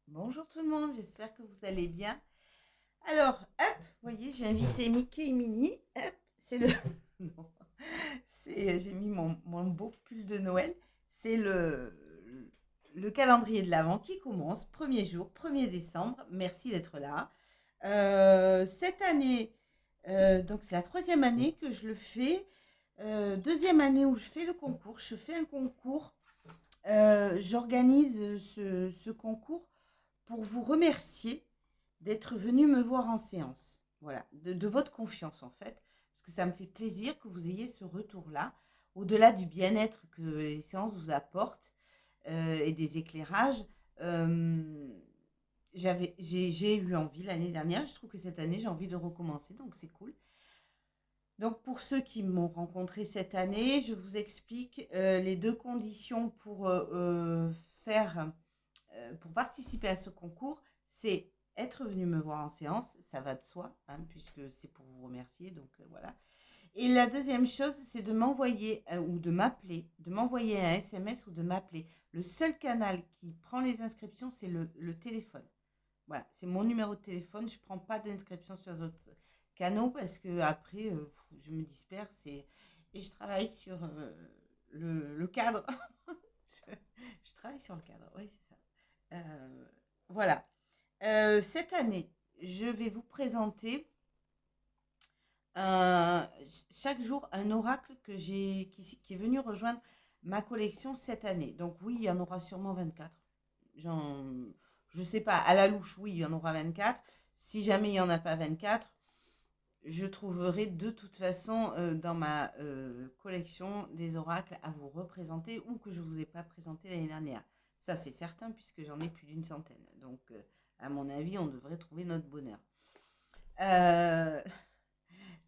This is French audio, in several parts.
Bonjour tout le monde, j'espère que vous allez bien. Alors, hop, vous voyez, j'ai invité Mickey et Minnie. Hop, c'est le. Non, j'ai mis mon beau pull de Noël. C'est le calendrier de l'Avent qui commence, premier jour, 1er décembre. Merci d'être là. Cette année, donc c'est la troisième année que je le fais. Deuxième année où je fais le concours. Je fais un concours. J'organise ce concours pour vous remercier d'être venu me voir en séance. Voilà, de votre confiance en fait, parce que ça me fait plaisir que vous ayez ce retour-là, au-delà du bien-être que les séances vous apportent et des éclairages. euh, j'ai eu envie l'année dernière, je trouve que cette année j'ai envie de recommencer, donc c'est cool. Donc pour ceux qui m'ont rencontré cette année, je vous explique les deux conditions pour participer à ce concours, c'est être venu me voir en séance, ça va de soi, hein, puisque c'est pour vous remercier, donc voilà. Et la deuxième chose, c'est de m'envoyer ou de m'appeler, de m'envoyer un SMS ou de m'appeler. Le seul canal qui prend les inscriptions, c'est le téléphone. Voilà, c'est mon numéro de téléphone. Je ne prends pas d'inscription sur les autres canaux parce que après, je me disperse et je travaille sur le cadre. je, je travaille sur le cadre, oui, c'est ça. Voilà. Cette année, je vais vous présenter un- chaque jour un oracle qui est venu rejoindre ma collection cette année. Donc oui, il y en aura sûrement 24. J'en, je sais pas, à la louche, oui, il y en aura 24. Si jamais il n'y en a pas 24, je trouverai de toute façon dans ma collection des oracles à vous représenter ou que je ne vous ai pas présenté l'année dernière. Ça, c'est certain puisque j'en ai plus d'une centaine. Donc, à mon avis, on devrait trouver notre bonheur. Euh,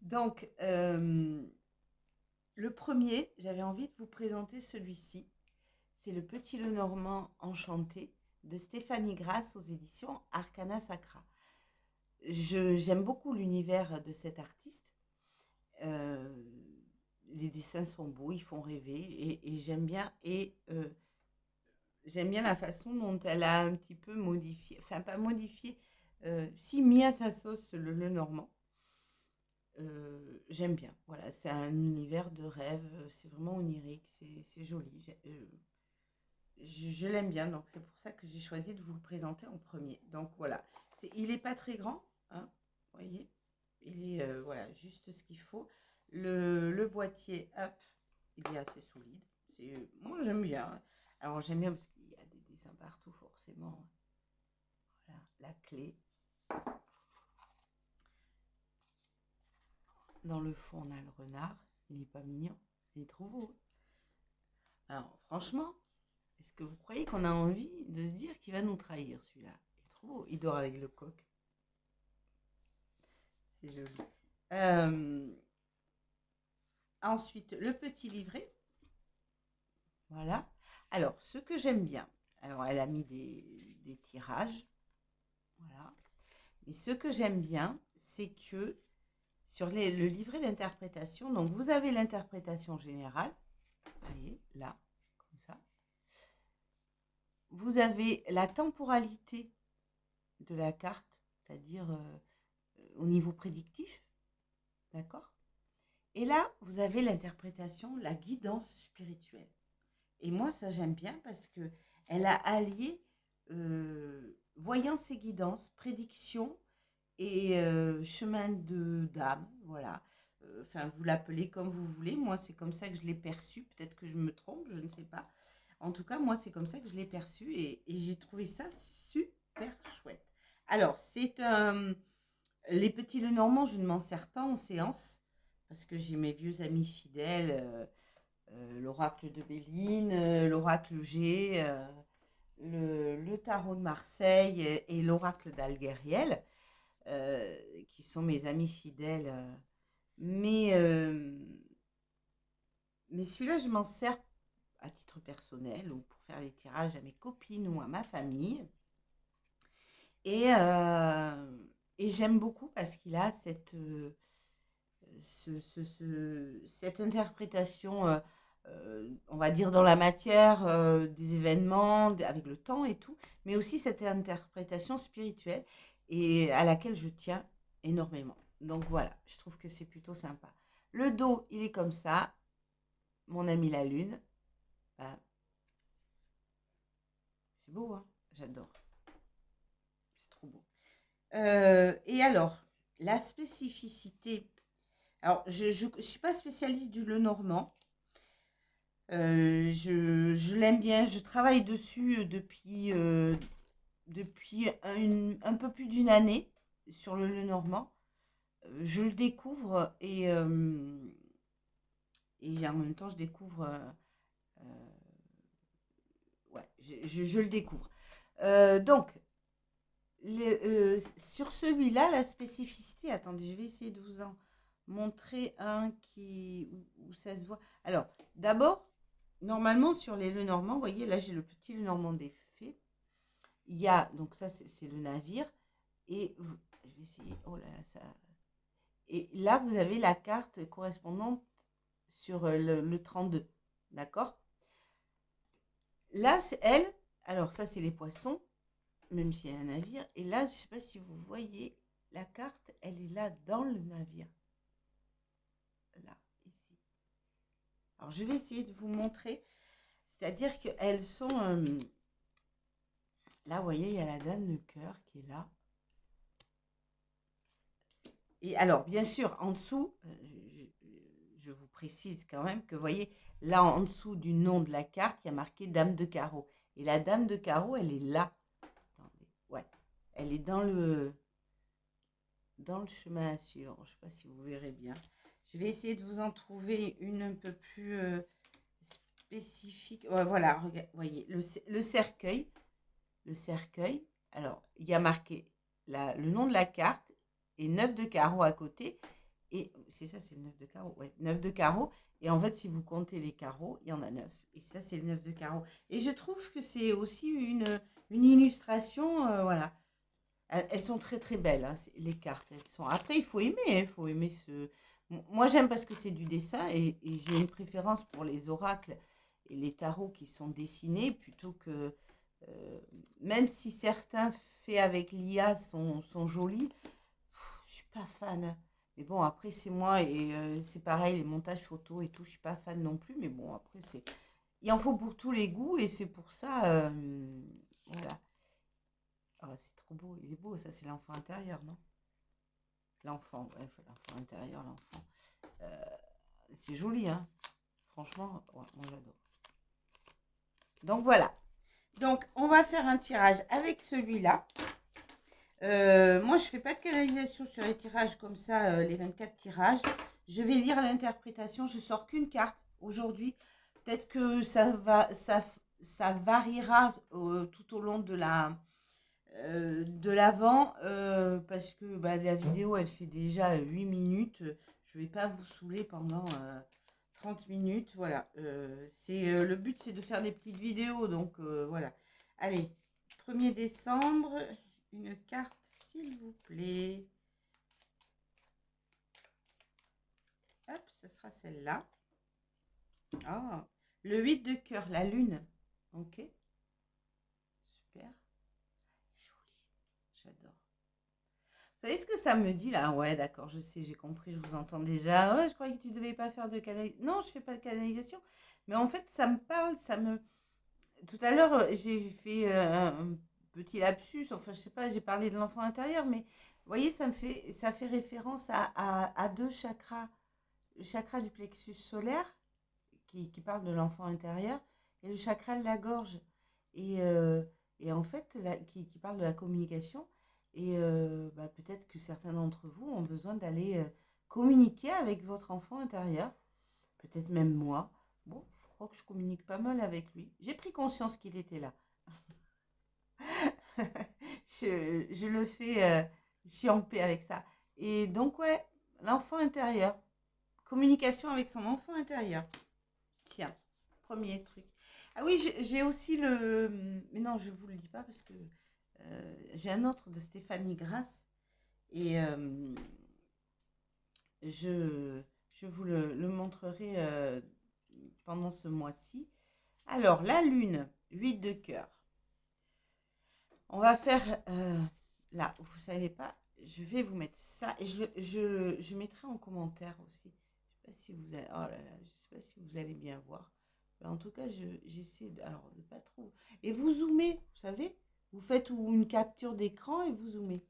donc, le premier, j'avais envie de vous présenter celui-ci. C'est le Petit Lenormand enchanté de Stéphanie Grasse aux éditions Arcana Sacra. J'aime beaucoup l'univers de cet artiste. Euh, les dessins sont beaux, ils font rêver et j'aime bien. J'aime bien la façon dont elle a un petit peu modifié, enfin pas modifié, si mis à sa sauce le Normand. J'aime bien. Voilà, c'est un univers de rêve, c'est vraiment onirique, c'est joli. Je l'aime bien, donc c'est pour ça que j'ai choisi de vous le présenter en premier. Donc voilà, il n'est pas très grand, hein, vous voyez, il est voilà, juste ce qu'il faut. Le boîtier, hop, il est assez solide. Moi j'aime bien. Alors j'aime bien parce qu'il y a des dessins partout forcément. Voilà, la clé. Dans le fond, on a le renard. Il n'est pas mignon, il est trop beau. Alors franchement, est-ce que vous croyez qu'on a envie de se dire qu'il va nous trahir celui-là? Il est trop beau. Il dort avec le coq. C'est joli. Euh, Ensuite, le petit livret. Voilà. Alors, ce que j'aime bien. Alors, elle a mis des tirages. Voilà. Mais ce que j'aime bien, c'est que sur le livret d'interprétation, donc vous avez l'interprétation générale. Vous voyez, là, comme ça. Vous avez la temporalité de la carte, c'est-à-dire au niveau prédictif. D'accord. Et là, vous avez l'interprétation, la guidance spirituelle. Et moi, ça, j'aime bien parce que elle a allié voyance et guidance, prédiction et chemin de d'âme. Voilà. Enfin, vous l'appelez comme vous voulez. Moi, c'est comme ça que je l'ai perçu. Peut-être que je me trompe, je ne sais pas. En tout cas, moi, c'est comme ça que je l'ai perçu et j'ai trouvé ça super chouette. Alors, c'est un les petits Lenormand, je ne m'en sers pas en séance parce que j'ai mes vieux amis fidèles, l'oracle de Béline, l'oracle G, le tarot de Marseille et l'oracle d'Alguériel, qui sont mes amis fidèles. Mais, euh, mais celui-là, je m'en sers à titre personnel ou pour faire des tirages à mes copines ou à ma famille. Et, euh, et j'aime beaucoup parce qu'il a cette interprétation on va dire dans la matière, des événements, avec le temps et tout, mais aussi cette interprétation spirituelle et à laquelle je tiens énormément. Donc voilà, je trouve que c'est plutôt sympa. Le dos, il est comme ça, mon ami la lune. Ah, c'est beau, hein? J'adore. C'est trop beau. Et alors, la spécificité. Alors, je ne suis pas spécialiste du Lenormand. Je l'aime bien. Je travaille dessus depuis un peu plus d'une année sur le Lenormand. Je le découvre et en même temps, je découvre. Ouais, je le découvre. Donc, sur celui-là, la spécificité, attendez, je vais essayer de vous en montrer un où ça se voit. Alors, d'abord, normalement, sur les Lenormand, vous voyez, là, j'ai le petit Lenormand des Fées. Il y a, donc ça, c'est le navire. Et je vais essayer, oh là là, ça. Et là, vous avez la carte correspondante sur le 32. D'accord? Là, c'est elle. Alors, ça, c'est les poissons, même s'il y a un navire. Et là, je ne sais pas si vous voyez, la carte, elle est là dans le navire. Là, ici. Alors, je vais essayer de vous montrer. C'est-à-dire qu'elles sont... là, vous voyez, il y a la dame de cœur qui est là. Et alors, bien sûr, en dessous, je vous précise quand même que, vous voyez, là, en dessous du nom de la carte, il y a marqué dame de carreau. Et la dame de carreau, elle est là. Attendez, ouais. Elle est dans le chemin à suivre. Je ne sais pas si vous verrez bien. Je vais essayer de vous en trouver une un peu plus spécifique. Ouais, voilà, voyez, le cercueil. Le cercueil. Alors, il y a marqué le nom de la carte et 9 de carreau à côté. Et c'est ça, c'est le 9 de carreau. Ouais, 9 de carreau. Et en fait, si vous comptez les carreaux, il y en a 9. Et ça, c'est le 9 de carreau. Et je trouve que c'est aussi une illustration, voilà. Elles sont très très belles, hein, les cartes. Elles sont... Après, il faut aimer, hein, il faut aimer ce... Moi, j'aime parce que c'est du dessin et j'ai une préférence pour les oracles et les tarots qui sont dessinés plutôt que... même si certains faits avec l'IA sont jolis, je suis pas fan, hein. Mais bon, après, c'est moi et c'est pareil, les montages photos et tout, je suis pas fan non plus. Mais bon, après, c'est... Il en faut pour tous les goûts et c'est pour ça... voilà. Ah, c'est trop beau, il est beau, ça c'est l'enfant intérieur, non? L'enfant, ouais, l'enfant intérieur, l'enfant. Euh, c'est joli, hein? Franchement, ouais, moi j'adore. Donc voilà. Donc on va faire un tirage avec celui-là. Moi je fais pas de canalisation sur les tirages comme ça, les 24 tirages. Je vais lire l'interprétation, je sors qu'une carte aujourd'hui. Peut-être que ça variera tout au long de l'avant parce que bah, la vidéo elle fait déjà 8 minutes. Je vais pas vous saouler pendant 30 minutes. Voilà. Le but c'est de faire des petites vidéos. Donc voilà. Allez, 1er décembre, une carte s'il vous plaît. Hop, ça sera celle-là. Oh, le 8 de cœur, la lune. Ok. Super. Joli. J'adore. Vous savez ce que ça me dit là? Ouais, d'accord, je sais, j'ai compris, je vous entends déjà. Ouais, je croyais que tu devais pas faire de canalisation. Non, je fais pas de canalisation. Mais en fait, ça me parle, ça me. Tout à l'heure, j'ai fait un petit lapsus. Enfin, je sais pas, j'ai parlé de l'enfant intérieur, mais vous voyez, ça fait référence à deux chakras. Le chakra du plexus solaire, qui parle de l'enfant intérieur, et le chakra de la gorge. Et, euh, et en fait, qui parle de la communication. Et bah, peut-être que certains d'entre vous ont besoin d'aller communiquer avec votre enfant intérieur. Peut-être même moi. Bon, je crois que je communique pas mal avec lui. J'ai pris conscience qu'il était là. Je le fais, je suis en paix avec ça. Et donc, ouais, l'enfant intérieur. Communication avec son enfant intérieur. Tiens, premier truc. Ah oui, j'ai aussi le... Mais non, je ne vous le dis pas parce que j'ai un autre de Stéphanie Grasse. Et je, je vous le montrerai pendant ce mois-ci. Alors, la lune, 8 de cœur. On va faire, là, vous savez pas, je vais vous mettre ça et je mettrai en commentaire aussi. Je sais pas si vous allez, oh là là, je sais pas si vous allez bien voir. Mais en tout cas, j'essaie de, alors, de pas trop. Et vous zoomez, vous savez, vous faites une capture d'écran et vous zoomez.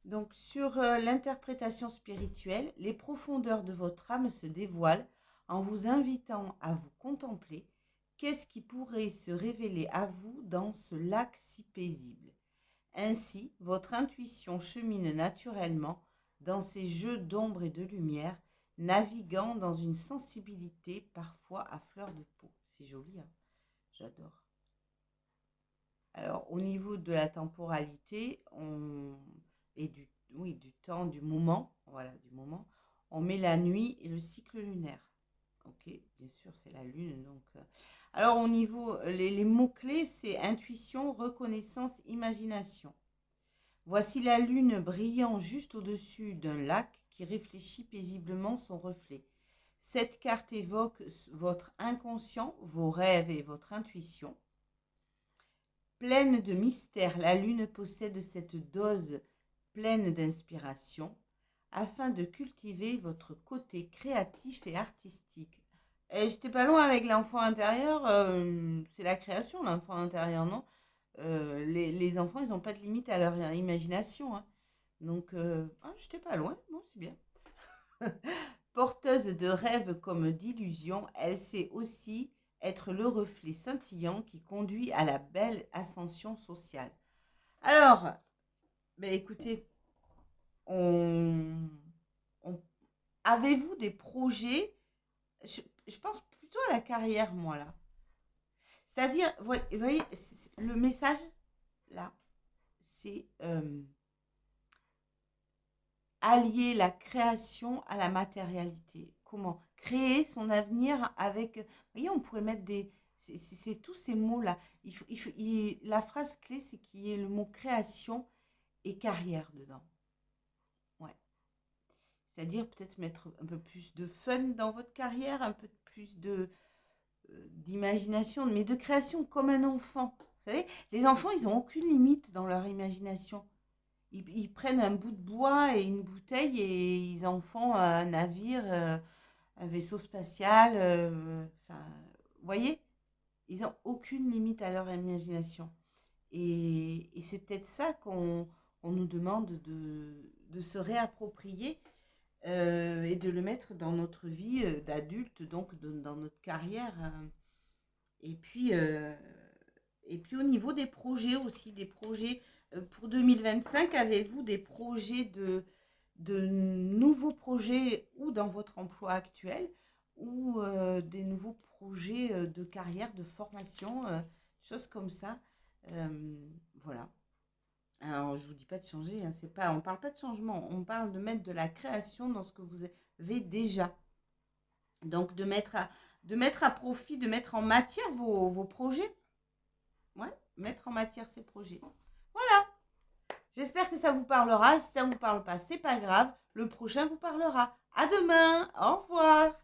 Donc, sur l'interprétation spirituelle, les profondeurs de votre âme se dévoilent en vous invitant à vous contempler. Qu'est-ce qui pourrait se révéler à vous dans ce lac si paisible? Ainsi, votre intuition chemine naturellement dans ces jeux d'ombre et de lumière, naviguant dans une sensibilité parfois à fleur de peau. C'est joli, hein? J'adore. Alors, au niveau de la temporalité, oui, du temps, du moment, voilà, du moment, on met la nuit et le cycle lunaire. Ok, bien sûr, c'est la lune. Donc, alors, au niveau, les mots-clés, c'est intuition, reconnaissance, imagination. Voici la lune brillant juste au-dessus d'un lac qui réfléchit paisiblement son reflet. Cette carte évoque votre inconscient, vos rêves et votre intuition. Pleine de mystère, la lune possède cette dose pleine d'inspiration afin de cultiver votre côté créatif et artistique. Et j'étais pas loin avec l'enfant intérieur, c'est la création, l'enfant intérieur, non? Les enfants, ils n'ont pas de limite à leur imagination, hein. Donc, j'étais pas loin, bon, c'est bien. Porteuse de rêves comme d'illusions, elle sait aussi être le reflet scintillant qui conduit à la belle ascension sociale. Alors, ben écoutez, on, avez-vous des projets? Je pense plutôt à la carrière, moi, là. C'est-à-dire, vous voyez, le message, là, c'est allier la création à la matérialité. Comment créer son avenir avec... Vous voyez, on pourrait mettre des... C'est tous ces mots-là. La phrase clé, c'est qu'il y ait le mot création et carrière dedans. Ouais. C'est-à-dire peut-être mettre un peu plus de fun dans votre carrière, un peu plus d'imagination, mais de création comme un enfant. Vous savez, les enfants, ils n'ont aucune limite dans leur imagination. Ils prennent un bout de bois et une bouteille et ils en font un navire, un vaisseau spatial. Vous voyez, ils n'ont aucune limite à leur imagination. Et c'est peut-être ça qu'on nous demande de se réapproprier et de le mettre dans notre vie d'adulte, donc dans notre carrière. Et puis, euh, et puis au niveau des projets aussi, des projets pour 2025, avez-vous des projets de nouveaux projets ou dans votre emploi actuel ou des nouveaux projets de carrière, de formation, choses comme ça. Voilà. Alors, je vous dis pas de changer, hein, c'est pas, on parle pas de changement, on parle de mettre de la création dans ce que vous avez déjà. Donc, de mettre à profit, de mettre en matière vos projets. Ouais, mettre en matière ces projets. Voilà. J'espère que ça vous parlera. Si ça ne vous parle pas, c'est pas grave. Le prochain vous parlera. À demain. Au revoir.